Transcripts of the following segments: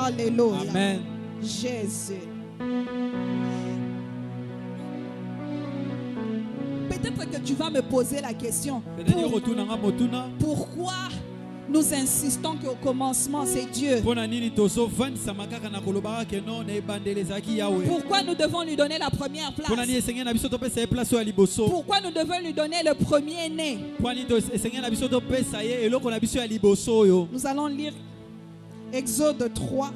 Alléluia. Amen. Jésus. Peut-être que tu vas me poser la question. Pourquoi nous insistons qu'au commencement c'est Dieu? Pourquoi nous devons lui donner la première place? Pourquoi nous devons lui donner le premier-né? Nous allons lire Exode 3.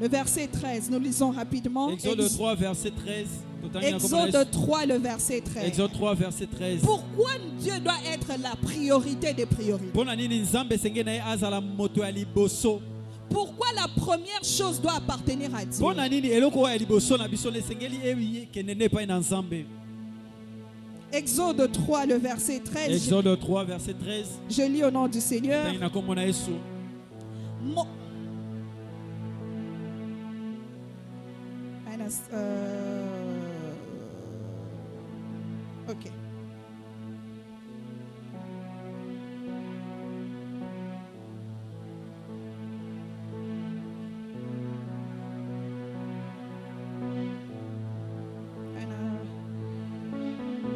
Le verset 13, nous lisons rapidement. Exode 3, verset 13. Exode 3, le verset 13. Exode 3, verset 13. Pourquoi Dieu doit être la priorité des priorités? Pourquoi la première chose doit appartenir à Dieu? Exode 3, le verset 13. Exode 3, verset 13. Je lis au nom du Seigneur. Ok.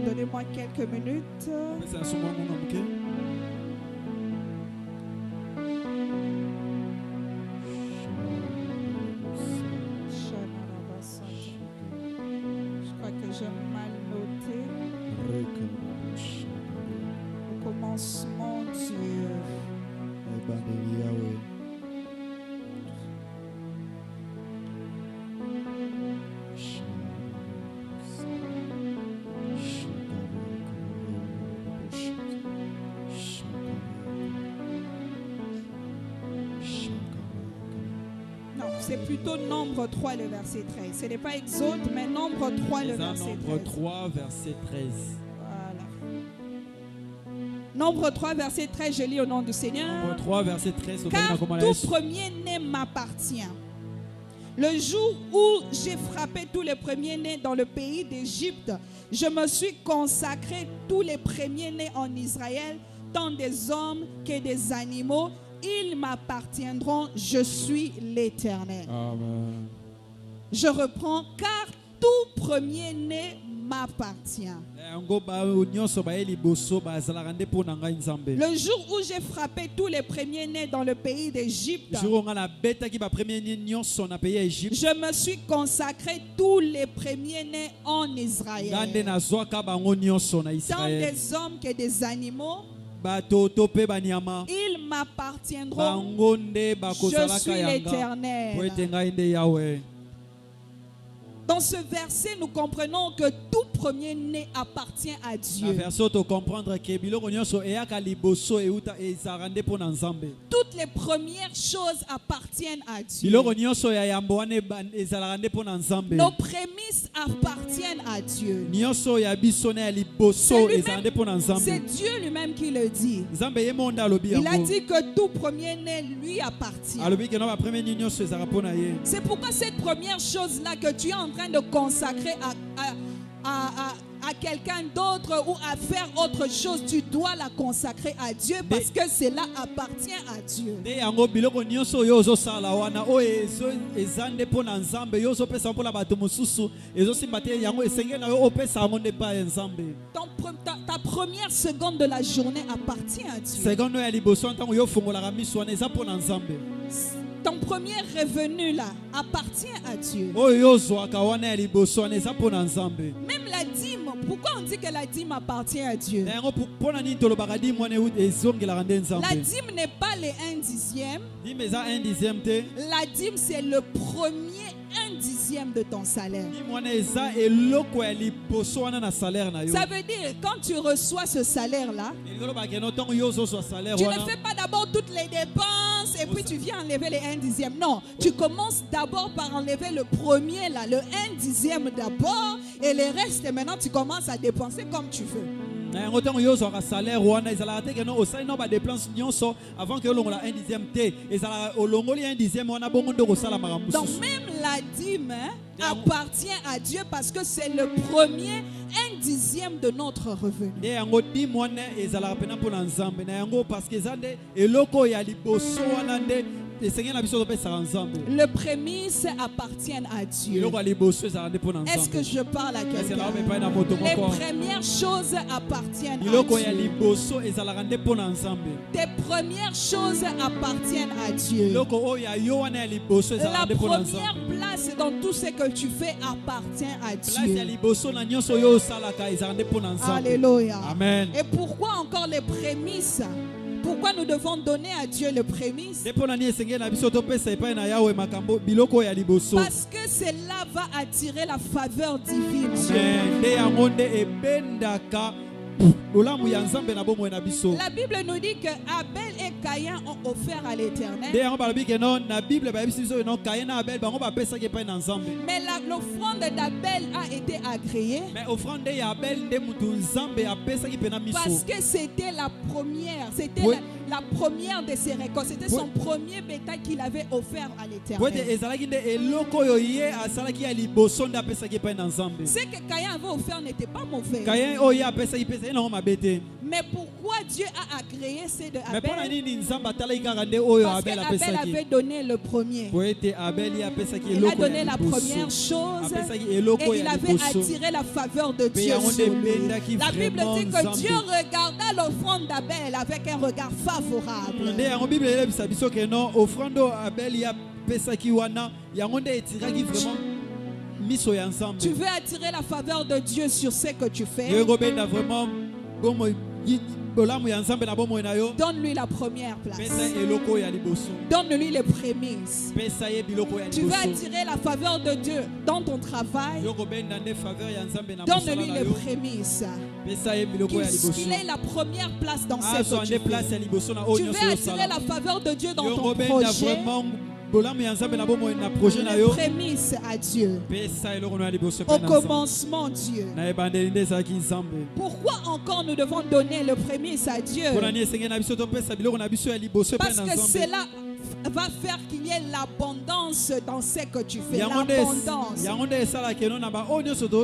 Donnez-moi quelques minutes. Je crois que j'ai mal noté. Au commencement, Dieu. C'est plutôt Nombre 3, le verset 13. Ce n'est pas Exode, mais Nombre 3, le verset 13. Nombre 3, verset 13. Voilà. Nombre 3, verset 13, je lis au nom du Seigneur. Nombre 3, verset 13. Car tout premier-né m'appartient. Le jour où j'ai frappé tous les premiers-nés dans le pays d'Égypte, je me suis consacré tous les premiers-nés en Israël, tant des hommes que des animaux. Ils m'appartiendront, je suis l'Éternel. Amen. Je reprends, car tout premier-né m'appartient. Le jour où j'ai frappé tous les premiers-nés dans le pays d'Égypte, je me suis consacré tous les premiers-nés en Israël, tant des hommes que des animaux. Ils m'appartiendront. Je suis l'Éternel. Dans ce verset, nous comprenons que tout premier-né appartient à Dieu. Toutes les premières choses appartiennent à Dieu. Nos prémices appartiennent à Dieu. C'est Dieu lui-même qui le dit. Il a dit que tout premier-né lui appartient. C'est pourquoi cette première chose-là que tu es en train de consacrer à quelqu'un d'autre ou à faire autre chose, tu dois la consacrer à Dieu parce que cela appartient à Dieu. Ta première seconde de la journée appartient à Dieu. Ton premier revenu là appartient à Dieu. Même la dîme, pourquoi on dit que la dîme appartient à Dieu? La dîme n'est pas les 1/10. La dîme c'est le premier 1/10 de ton salaire. Ça veut dire quand tu reçois ce salaire là, tu ne fais pas d'abord toutes les dépenses et puis tu viens enlever les 1/10. Non, tu commences d'abord par enlever le premier là, le 1/10 d'abord, et le reste maintenant tu commences à dépenser comme tu veux. Donc même la dîme appartient à Dieu parce que c'est le premier 1/10 de notre revenu. Le prémisse appartiennent à Dieu. Est-ce que je parle à quelqu'un? Les premières choses appartiennent à Dieu. Tes premières choses appartiennent à Dieu. La première place dans tout ce que tu fais appartient à Dieu. Alléluia. Amen. Et pourquoi encore les prémices? Pourquoi nous devons donner à Dieu le prémisse? Parce que cela va attirer la faveur divine. La Bible nous dit que Abel et Caïn ont offert à l'Éternel. Mais l'offrande d'Abel a été agréée. Parce que c'était la première. C'était la première de ses récoltes. C'était son premier bétail qu'il avait offert à l'Éternel. Ce que Caïn avait offert n'était pas mauvais. Mais pourquoi Dieu a agréé ceux de Abel? Parce qu'Abel avait donné le premier. Il a donné la première chose et il avait attiré la faveur de Dieu sur lui. La Bible dit que Dieu regarda l'offrande d'Abel avec un regard favorable. Tu veux attirer la faveur de Dieu sur ce que tu fais? Donne-lui la première place. Donne-lui les prémices. Tu veux attirer la faveur de Dieu dans ton travail? Donne-lui les prémices. Qu'il ait la première place dans ce que tu fais. Tu veux attirer la faveur de Dieu dans ton projet? Les prémices à Dieu. Au commencement, Dieu. Pourquoi encore nous devons donner le prémisse à Dieu? Parce que cela va faire qu'il y ait l'abondance dans ce que tu fais. L'abondance.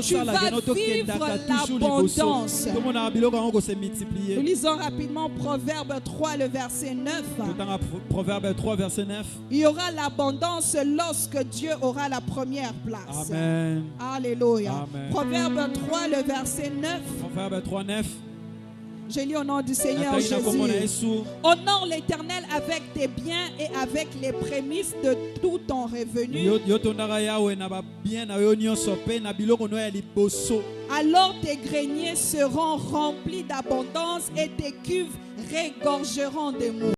Tu vas vivre l'abondance. Nous lisons rapidement Proverbe 3, le verset 9. Proverbe 3, verset 9. Il y aura l'abondance lorsque Dieu aura la première place. Amen. Alléluia. Amen. Proverbe 3, le verset 9. Proverbe 3, 9. Je lis au nom du Seigneur Jésus. Honore l'Éternel avec tes biens et avec les prémices de tout ton revenu. Alors tes greniers seront remplis d'abondance et tes cuves regorgeront de mou.